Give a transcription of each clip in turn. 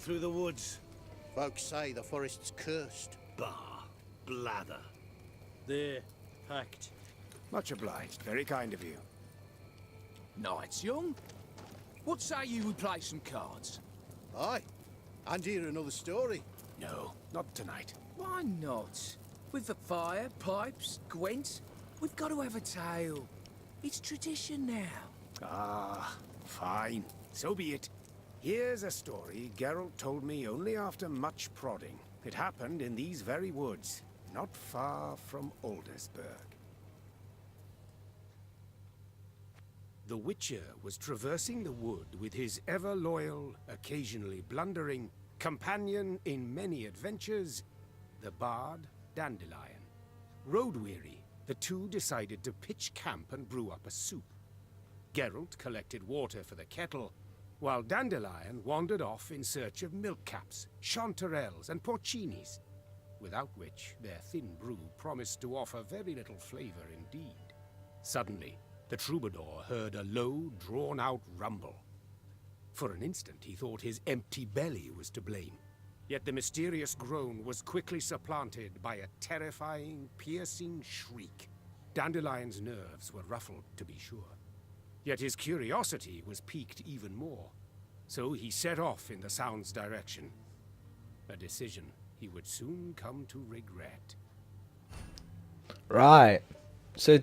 through the woods? Folks say the forest's cursed. Bah, blather. There, packed. Much obliged. Very kind of you. Nights, young. What say you we play some cards? Aye, and hear another story. No, not tonight. Why not? With the fire, pipes, Gwent, we've got to have a tale. It's tradition now. Ah, fine. So be it. Here's a story Geralt told me only after much prodding. It happened in these very woods, not far from Aldersburg. The Witcher was traversing the wood with his ever-loyal, occasionally blundering, companion in many adventures, the bard Dandelion. Road-weary, the two decided to pitch camp and brew up a soup. Geralt collected water for the kettle, while Dandelion wandered off in search of milk caps, chanterelles, and porcinis, without which their thin brew promised to offer very little flavor indeed. Suddenly, the troubadour heard a low, drawn-out rumble. For an instant, he thought his empty belly was to blame. Yet the mysterious groan was quickly supplanted by a terrifying, piercing shriek. Dandelion's nerves were ruffled, to be sure. Yet his curiosity was piqued even more. So he set off in the sound's direction. A decision he would soon come to regret. Right. So,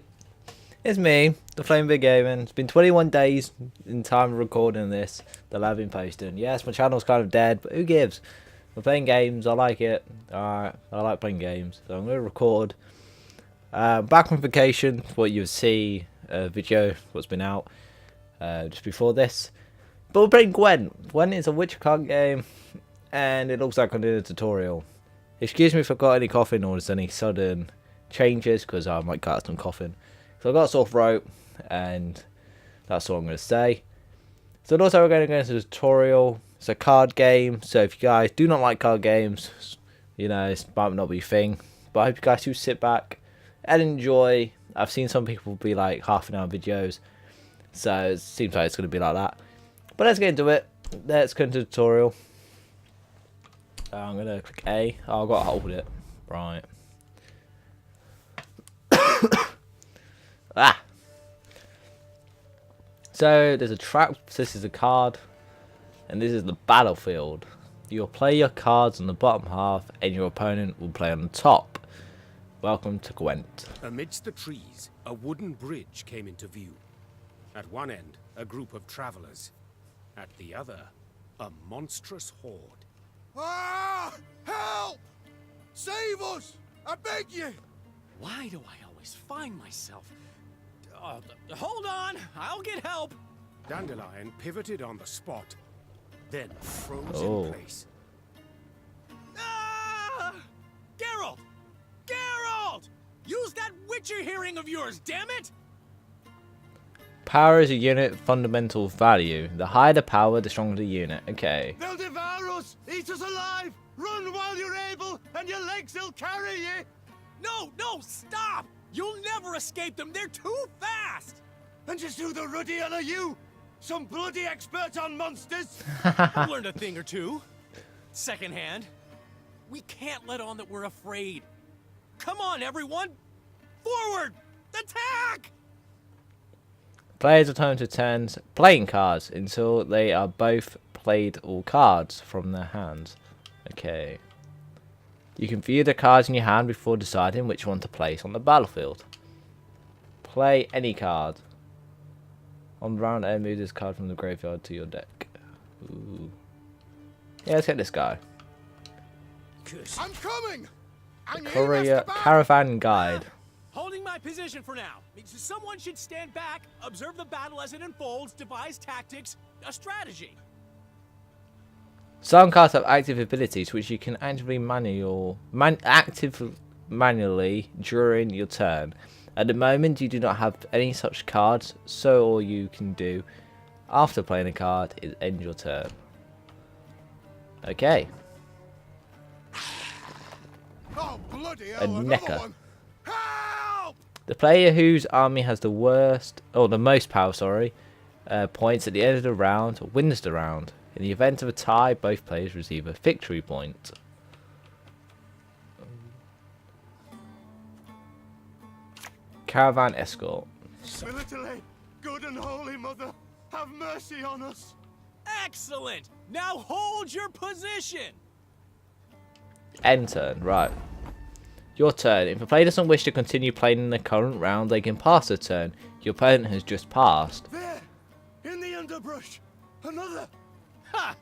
it's me, TheFlamingBeerGaming. It's been 21 days in time of recording this that I've been posting. Yes, my channel's kind of dead, but who gives? I'm playing games, I like it. Alright, I like playing games. So I'm going to record. Back from vacation, what you see, video, what's been out just before this. But we're playing Gwent. Gwent is a Witcher card game, and it looks like I'm doing a tutorial. Excuse me if I've got any coughing or there's any sudden changes, because I might cut some coughing. So I've got a sore throat, and that's all I'm going to say. So also we're going to go into the tutorial. It's a card game, so if you guys do not like card games, you know, it might not be your thing. But I hope you guys do sit back and enjoy. I've seen some people be like half-an-hour videos, so it seems like it's going to be like that. But let's get into it. Let's go into the tutorial. I'm going to click A. Oh, I've got to hold it. Right. Ah. So there's a track. This is a card, and this is the battlefield. You'll play your cards on the bottom half, and your opponent will play on the top. Welcome to Gwent. Amidst the trees, a wooden bridge came into view. At one end, a group of travelers. At the other, a monstrous horde. Ah! Help! Save us! I beg you! Why do I always find myself... hold on, I'll get help. Dandelion pivoted on the spot, then froze in place. Ah! Geralt! Geralt! Use that Witcher hearing of yours, damn it! Power is a unit fundamental value. The higher the power, the stronger the unit. Okay. They'll devour us! Eat us alive! Run while you're able, and your legs will carry you! No, stop! You'll never escape them, they're too fast! And just who the ruddy hell are you? Some bloody expert on monsters? I've learned a thing or two. Secondhand. We can't let on that we're afraid. Come on, everyone! Forward! Attack! Players are turned to turns playing cards until they are both played all cards from their hands. Okay. You can view the cards in your hand before deciding which one to place on the battlefield. Play any card. On round A, move this card from the graveyard to your deck. Ooh. Yeah, let's get this guy. I'm coming! Courier Caravan Guide. Holding my position for now. Someone should stand back, observe the battle as it unfolds, devise tactics, a strategy. Some cards have active abilities which you can actively manually during your turn. At the moment, you do not have any such cards, so all you can do after playing a card is end your turn. Okay. Oh, bloody A hell, Necker. Help! The player whose army has the most power, points at the end of the round wins the round. In the event of a tie, both players receive a victory point. Caravan escort. Military, good and holy mother, have mercy on us. Excellent! Now hold your position! End turn, right. Your turn. If a player doesn't wish to continue playing in the current round, they can pass a turn. Your opponent has just passed. There, in the underbrush, another. Ha!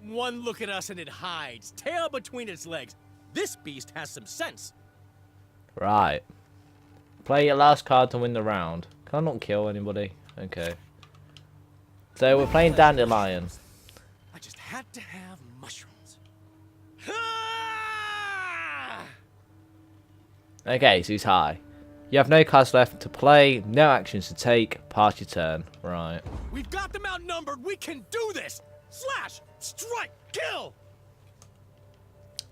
One look at us and it hides, tail between its legs. This beast has some sense. Right. Play your last card to win the round. Can I not kill anybody? Okay. So we're playing Dandelion. I just had to have mushrooms. Ha! Okay, so he's high. You have no cards left to play, no actions to take. Pass your turn. Right. We've got them outnumbered. We can do this. Slash, strike, kill.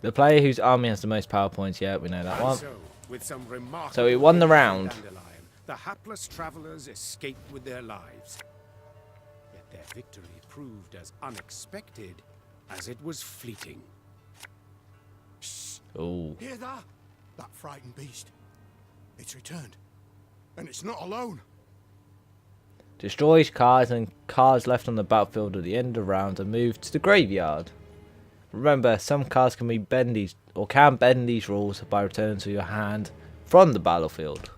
The player whose army has the most power points, yeah, we know that one. So, with some remarkable So we won the round. Dandelion, the hapless travelers escaped with their lives. Yet their victory proved as unexpected as it was fleeting. Ooh. Hear that? That frightened beast. It's returned. And it's not alone. Destroys cards and cards left on the battlefield at the end of round are moved to the graveyard. Remember, some cards can bend these rules by returning to your hand from the battlefield.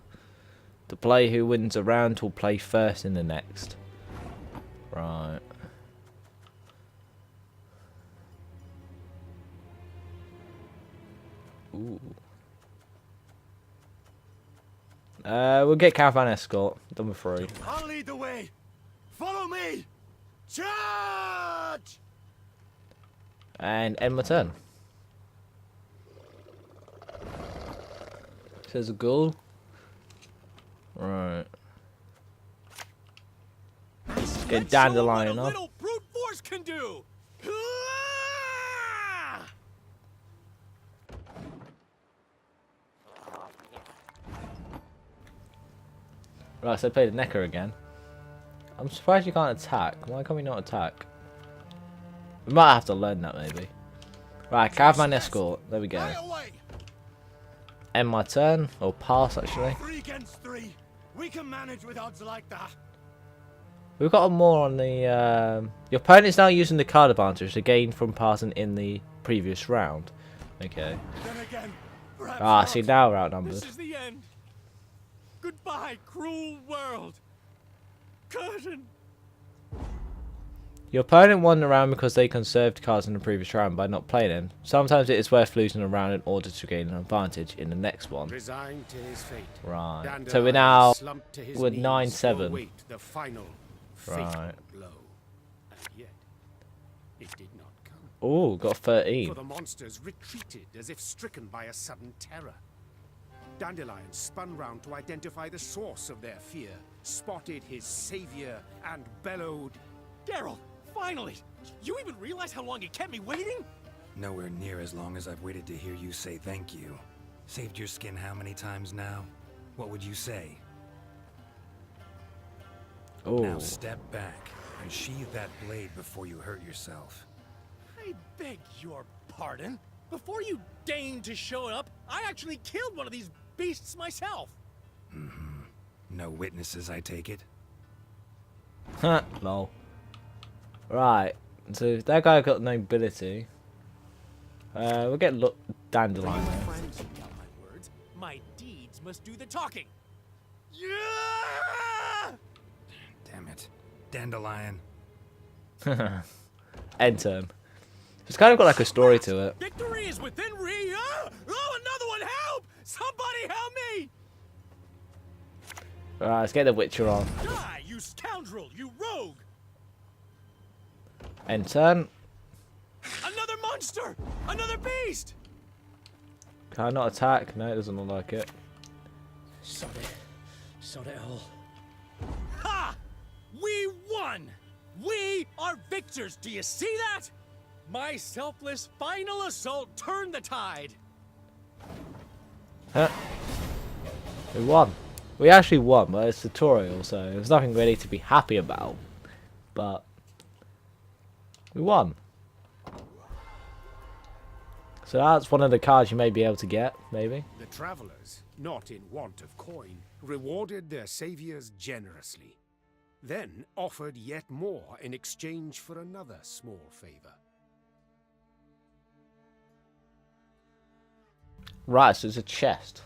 The player who wins a round will play first in the next. Right. Ooh. We'll get Caravan Escort. Number 3. I'll lead the way. Follow me. Charge! And end my turn. Says a ghoul. Right. Let's get Dandelion What a up. little brute force can do. Right, so I play the Necker again. I'm surprised you can't attack. Why can't we not attack? We might have to learn that maybe. Right, Caravan Escort. There we go. Away. End my turn. Or pass actually. 3 against 3. We can manage with odds like that. We've got more on the... Your opponent is now using the card advantage to gain from passing in the previous round. Okay. Then again, perhaps Ah, not. see now we're outnumbered. This is the end. Goodbye, cruel world. Curtain. Your opponent won the round because they conserved cards in the previous round by not playing them. Sometimes it is worth losing a round in order to gain an advantage in the next one. Resigned to his fate. Right. Dandelion So we're now slumped to his with knees 9-7. to await the final fatal Right. blow. And yet, it did not come. Oh, got 13. For the monsters retreated as if stricken by a sudden terror. Dandelion spun round to identify the source of their fear, spotted his savior, and bellowed, Daryl, finally. You even realize how long you kept me waiting? Nowhere near as long as I've waited to hear you say thank you. Saved your skin how many times now? What would you say? Oh, Now step back and sheathe that blade before you hurt yourself. I beg your pardon. Before you deigned to show up, I actually killed one of these beasts myself. No witnesses, I take it? huh, lol. Right, so that guy got nobility. We'll get Dandelion My now. friends, not my words. My deeds must do the talking. Yeah! Damn it. Dandelion. End turn. It's kind of got like a story to it. Victory is within reach. Oh, another one! Help! Somebody help me! Right, let's get the Witcher on. Die, you scoundrel! You rogue! End turn. Another monster! Another beast! Can I not attack? No, it doesn't look like it. Sod it. Sod it all. Ha! We won! We are victors! Do you see that? My selfless final assault turned the tide. Huh. We won. We actually won, but it's a tutorial, so there's nothing really to be happy about. But We won. So that's one of the cards you may be able to get, maybe. The travelers, not in want of coin, rewarded their saviors generously, then offered yet more in exchange for another small favor. Right, so it's a chest.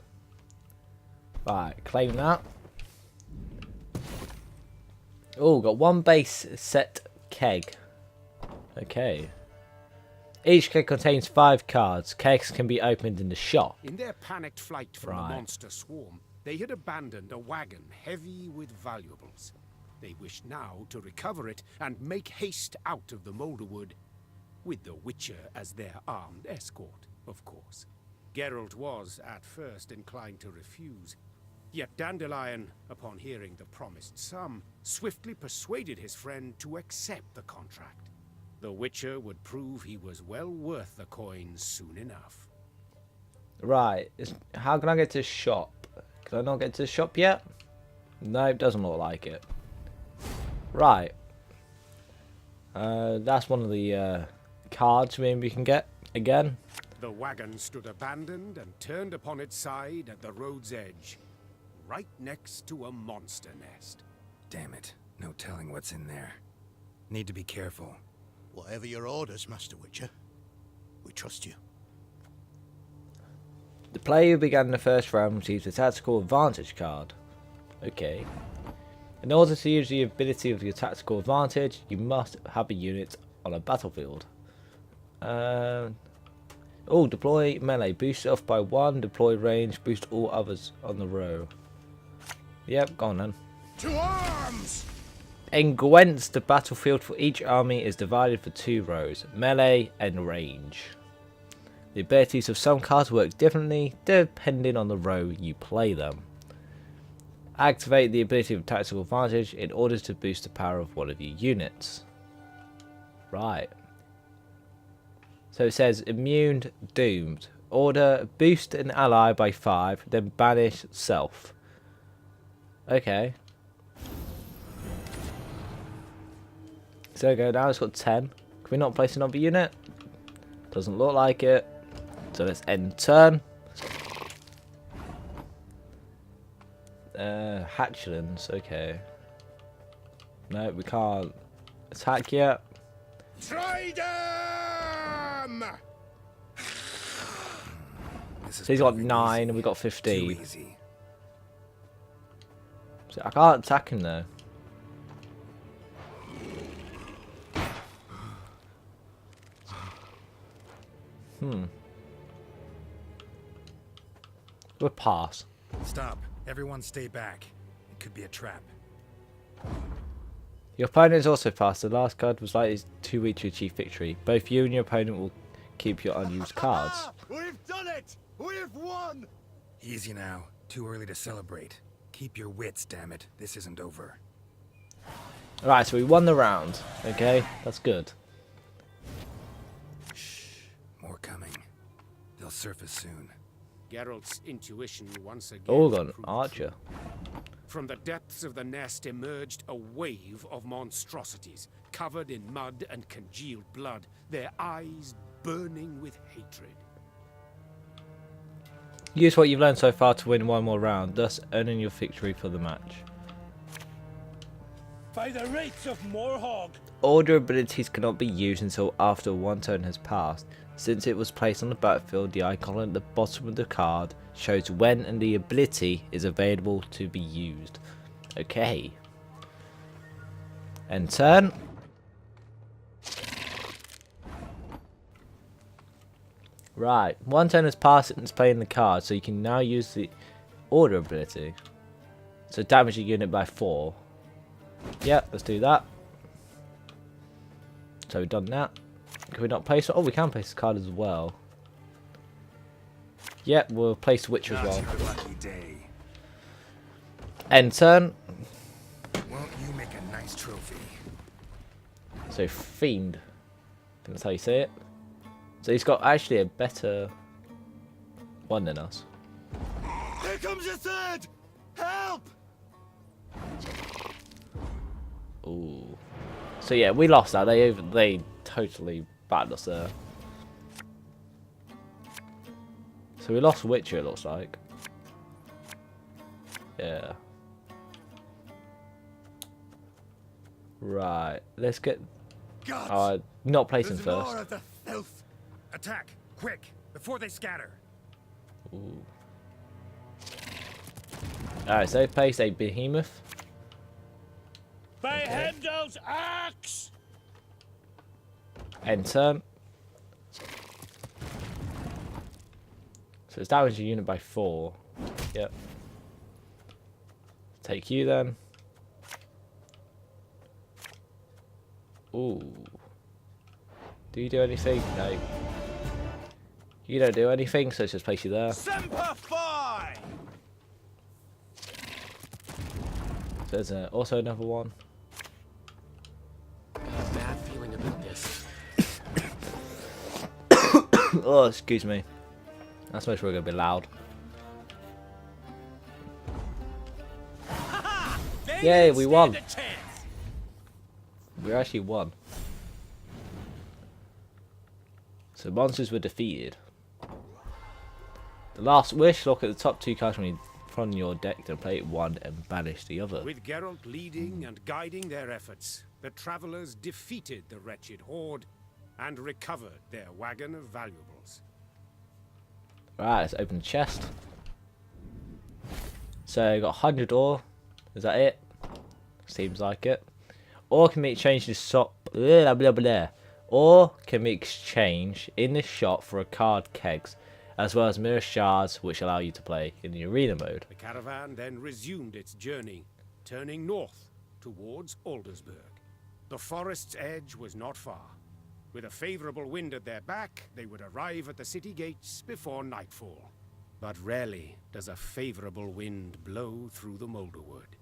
Right, claim that. Oh, got one base set keg. Okay. Each keg contains 5 cards. Kegs can be opened in the shop. In their panicked flight from the monster swarm, they had abandoned a wagon heavy with valuables. They wished now to recover it and make haste out of the Moulderwood, with the Witcher as their armed escort, of course. Geralt was, at first, inclined to refuse. Yet Dandelion, upon hearing the promised sum, swiftly persuaded his friend to accept the contract. The Witcher would prove he was well worth the coins soon enough. Right, how can I get to the shop? Can I not get to the shop yet? No, it doesn't look like it. Right. That's one of the cards maybe we can get again. The wagon stood abandoned and turned upon its side at the road's edge, right next to a monster nest. Damn it. No telling what's in there. Need to be careful. Whatever your orders, Master Witcher. We trust you. The player who began the first round receives a tactical advantage card. Okay. In order to use the ability of your tactical advantage, you must have a unit on a battlefield. Oh, deploy melee. Boost it off by 1. Deploy range. Boost all others on the row. Yep, go on then. To arms! In Gwent, the battlefield for each army is divided for 2 rows, melee and range. The abilities of some cards work differently depending on the row you play them. Activate the ability of tactical advantage in order to boost the power of one of your units. Right. So it says immune, doomed. Order, boost an ally by 5, then banish self. Okay. So go now, it's got 10. Can we not place another unit? Doesn't look like it. So let's end turn. Hatchlings, okay. No, we can't attack yet. Try them! So he's got 9 and we got 15. Too easy. So I can't attack him though. We'll pass. Stop. Everyone stay back. It could be a trap. Your opponent is also passed. The last card was likely too weak to achieve victory. Both you and your opponent will keep your unused cards. We've done it! We've won! Easy now. Too early to celebrate. Keep your wits, damn it. This isn't over. Alright, so we won the round. Okay, that's good. Shh. More coming. They'll surface soon. Geralt's intuition once again. Oh, got an proved archer. true. From the depths of the nest emerged a wave of monstrosities, covered in mud and congealed blood, their eyes burning with hatred. Use what you've learned so far to win one more round, thus earning your victory for the match. By the rates of Morhog! Order abilities cannot be used until after one turn has passed. Since it was placed on the battlefield, the icon at the bottom of the card shows when and the ability is available to be used. Okay. End turn. Right, one turn has passed and it's playing the card, so you can now use the order ability. So damage a unit by 4. Yep, let's do that. So we've done that. Can we not place it? Oh, we can place the card as well. Yep, we'll place Witcher as well. Your lucky day. End turn. Won't you make a nice trophy? So Fiend. I think that's how you say it. So he's got actually a better one than us. Here comes your third! Help! Ooh. So yeah, we lost that. They totally battered us there. So we lost Witcher, it looks like. Yeah. Right, let's get... not placing There's more first. of the filth. Attack! Quick! Before they scatter! Ooh. Alright, so place a behemoth. By Heimdall's axe! End turn. So it's damaged a unit by 4. Yep. Take you then. Ooh. Do you do anything? No. You don't do anything, so let's just place you there. So Semper Fi! there's also another one. Got a bad feeling about this. Oh, excuse me. That's much we're gonna be loud. Yay, we won. We actually won. So monsters were defeated. The last wish, look at the top 2 cards from your deck to play one and banish the other. With Geralt leading and guiding their efforts, the travelers defeated the wretched horde and recovered their wagon of valuables. Right, let's open the chest. So got 100 ore. Is that it? Seems like it. Or can be exchanged in shop. Blah, blah, blah. Or can be exchanged in the shop for a card kegs, as well as mirror shards, which allow you to play in the arena mode. The caravan then resumed its journey, turning north towards Aldersburg. The forest's edge was not far. With a favorable wind at their back, they would arrive at the city gates before nightfall. But rarely does a favorable wind blow through the Moulderwood.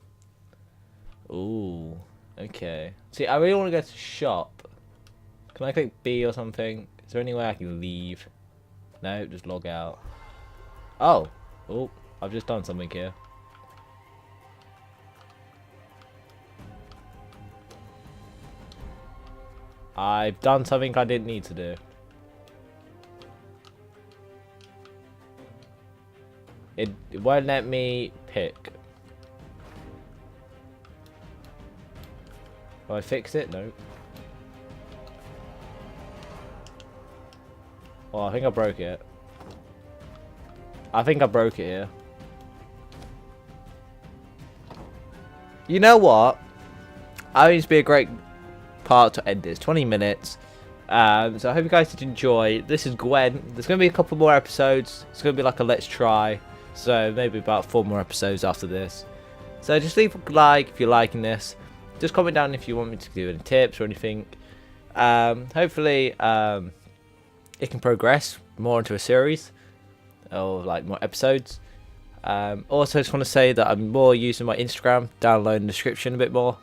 Ooh, okay. See, I really want to go to shop. Can I click B or something? Is there any way I can leave? No, just log out. Oh, I've just done something here. I've done something I didn't need to do. It won't let me pick. Have I fixed it? No. Oh, I think I broke it. I think I broke it here. You know what? I think it's be a great part to end this. 20 minutes. So I hope you guys did enjoy. This is Gwent. There's going to be a couple more episodes. It's going to be like a let's try. So maybe about 4 more episodes after this. So just leave a like if you're liking this. Just comment down if you want me to do any tips or anything. Hopefully it can progress more into a series or like more episodes. Also just want to say that I'm more using my Instagram down below in the description a bit more,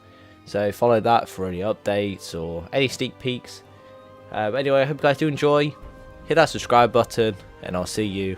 so follow that for any updates or any sneak peeks. Anyway, I hope you guys do enjoy. Hit that subscribe button and I'll see you